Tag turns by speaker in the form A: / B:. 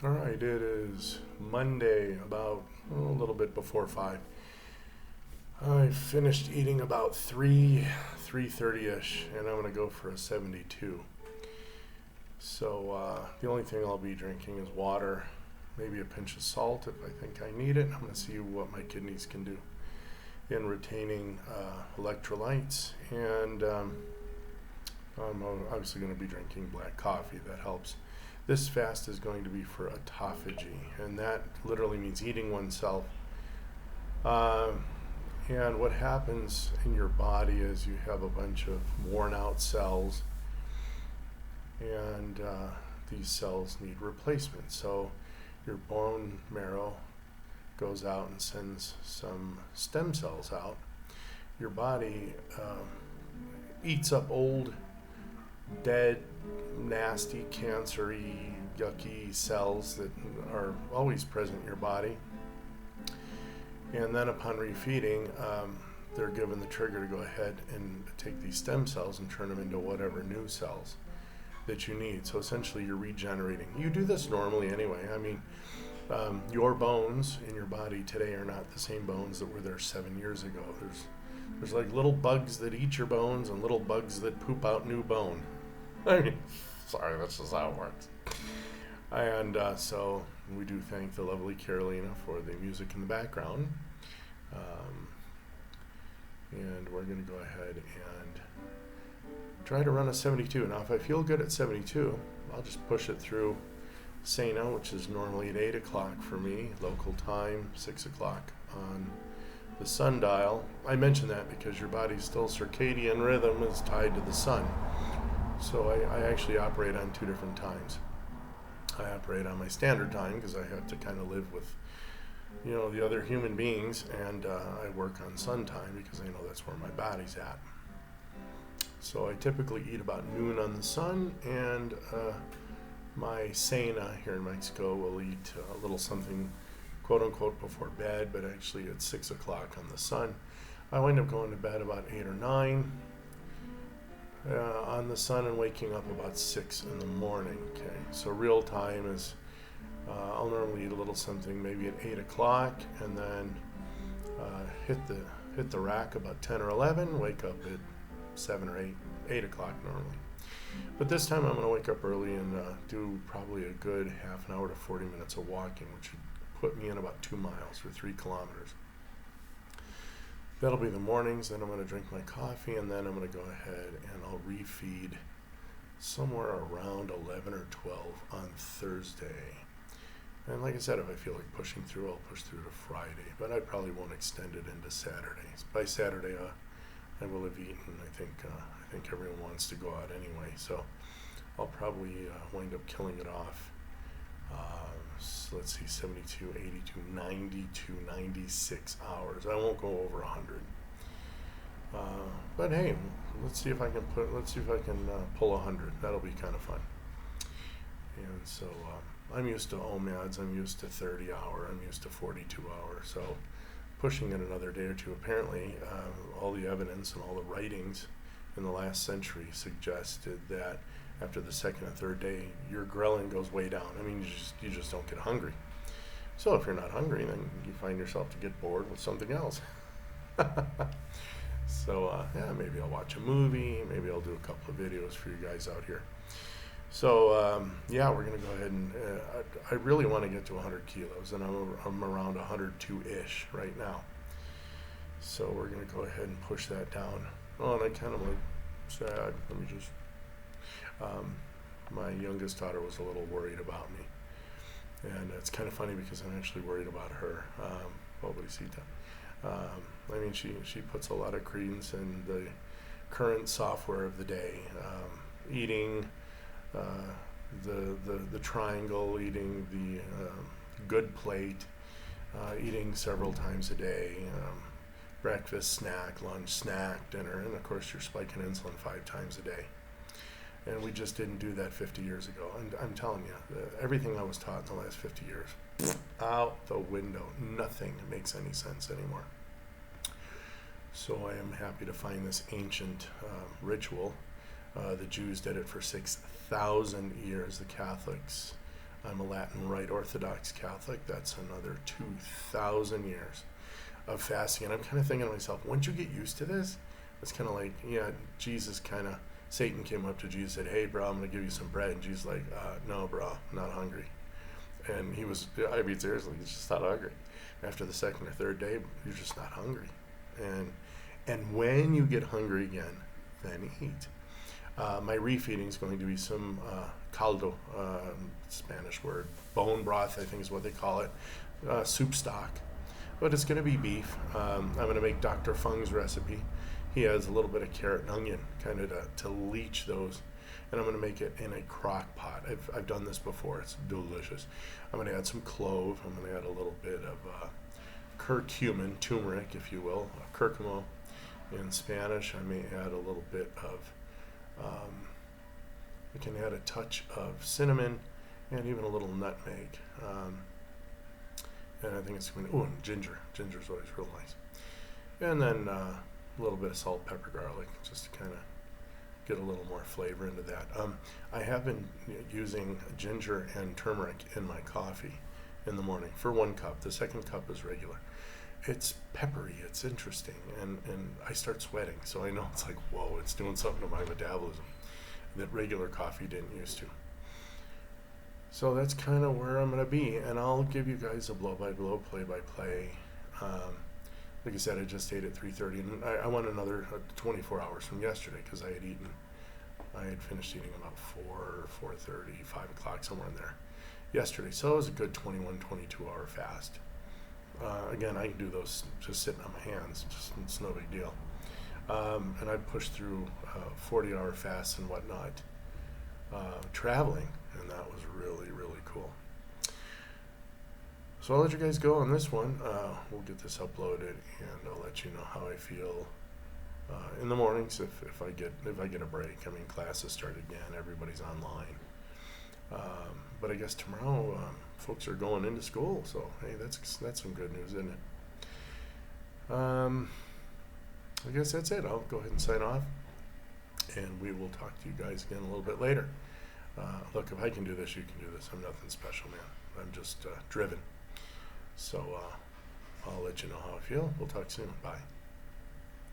A: All right, it is Monday, about a little bit before 5. I finished eating about 3:30ish, and I'm gonna go for a 72. So the only thing I'll be drinking is water, maybe a pinch of salt if I think I need it. I'm gonna see what my kidneys can do in retaining electrolytes, and I'm obviously going to be drinking black coffee. That helps. This fast is going to be for autophagy, and that literally means eating oneself. And what happens in your body is you have a bunch of worn out cells, and these cells need replacement. So your bone marrow goes out and sends some stem cells out. Your body eats up old, dead, nasty, cancery, yucky cells that are always present in your body. And then upon refeeding, they're given the trigger to go ahead and take these stem cells and turn them into whatever new cells that you need. So essentially you're regenerating. You do this normally anyway. I mean, your bones in your body today are not the same bones that were there 7 years ago. There's like little bugs that eat your bones and little bugs that poop out new bone. I mean, sorry, that's just how it works. And so we do thank the lovely Carolina for the music in the background. And we're going to go ahead and try to run a 72. Now, if I feel good at 72, I'll just push it through Sana, which is normally at 8 o'clock for me, local time, 6 o'clock on the sundial. I mention that because your body's still circadian rhythm is tied to the sun. So I actually operate on 2 different times. I operate on my standard time because I have to kind of live with, the other human beings, and I work on sun time because I know that's where my body's at. So I typically eat about noon on the sun, and my Sana here in Mexico will eat a little something, quote unquote, before bed, but actually it's 6 o'clock on the sun. I wind up going to bed about 8 or 9 on the sun and waking up about 6 in the morning. Okay, so real time is I'll normally eat a little something maybe at 8 o'clock, and then hit the rack about 10 or 11, wake up at 7 or 8 o'clock normally. But this time I'm going to wake up early and do probably a good half an hour to 40 minutes of walking, which would put me in about 2 miles or 3 kilometers. That'll be the mornings. Then I'm going to drink my coffee, and then I'm going to go ahead and I'll refeed somewhere around 11 or 12 on Thursday. And like I said, if I feel like pushing through, I'll push through to Friday, but I probably won't extend it into Saturday. By Saturday, I will have eaten. I think everyone wants to go out anyway, so I'll probably wind up killing it off. So let's see, 72, 82, 92, 96 hours. I won't go over 100. But hey, let's see if I can pull 100. That'll be kind of fun. And so I'm used to OMADs. I'm used to 30 hour. I'm used to 42 hour. So pushing it another day or two. Apparently, all the evidence and all the writings in the last century suggested that after the second and third day, your ghrelin goes way down. I mean, you just don't get hungry. So if you're not hungry, then you find yourself to get bored with something else. So maybe I'll watch a movie. Maybe I'll do a couple of videos for you guys out here. So we're gonna go ahead and I really want to get to 100 kilos, and I'm around 102-ish right now. So we're gonna go ahead and push that down. Oh, and I kind of like sad. Let me just. My youngest daughter was a little worried about me, and it's kind of funny because I'm actually worried about her. I mean, she puts a lot of credence in the current software of the day, eating the triangle, eating the good plate, eating several times a day, breakfast, snack, lunch, snack, dinner, and of course you're spiking insulin 5 times a day. And we just didn't do that 50 years ago. And I'm telling you, everything I was taught in the last 50 years, out the window. Nothing makes any sense anymore. So I am happy to find this ancient ritual. The Jews did it for 6,000 years. The Catholics I'm a Latin Rite Orthodox Catholic. That's another 2,000 years of fasting. And I'm kind of thinking to myself, once you get used to this, it's kind of like, Satan came up to Jesus and said, hey, bro, I'm going to give you some bread. And Jesus like, no, bro, I'm not hungry. And seriously, he's just not hungry. After the second or third day, you're just not hungry. And when you get hungry again, then eat. My refeeding is going to be some caldo, Spanish word, bone broth, I think is what they call it, soup stock. But it's going to be beef. I'm going to make Dr. Fung's recipe. He has a little bit of carrot and onion kind of to leach those. And I'm going to make it in a crock pot. I've done this before. It's delicious. I'm going to add some clove. I'm going to add a little bit of curcumin, turmeric, if you will, curcuma in Spanish. I may add a little bit of, we can add a touch of cinnamon and even a little nutmeg. And I think it's going to, and ginger. Ginger's always real nice. And then a little bit of salt, pepper, garlic, just to kind of get a little more flavor into that. I have been using ginger and turmeric in my coffee in the morning for 1 cup. The second cup is regular. It's peppery, it's interesting, and I start sweating, so I know it's like, whoa, it's doing something to my metabolism that regular coffee didn't used to. So that's kind of where I'm going to be, and I'll give you guys a blow-by-blow, play-by-play. Like I said, I just ate at 3:30, and I want another 24 hours from yesterday because I had finished eating about 4:30, 5 o'clock, somewhere in there yesterday. So it was a good 21, 22-hour fast. Again, I can do those just sitting on my hands. It's no big deal. And I pushed through 40-hour fasts and whatnot, traveling, and that was really, really cool. So I'll let you guys go on this one. We'll get this uploaded, and I'll let you know how I feel in the mornings if I get a break. I mean, classes start again. Everybody's online. But I guess tomorrow folks are going into school, so hey, that's some good news, isn't it? I guess that's it. I'll go ahead and sign off, and we will talk to you guys again a little bit later. Look, if I can do this, you can do this. I'm nothing special, man. I'm just driven. So I'll let you know how I feel. We'll talk soon. Bye.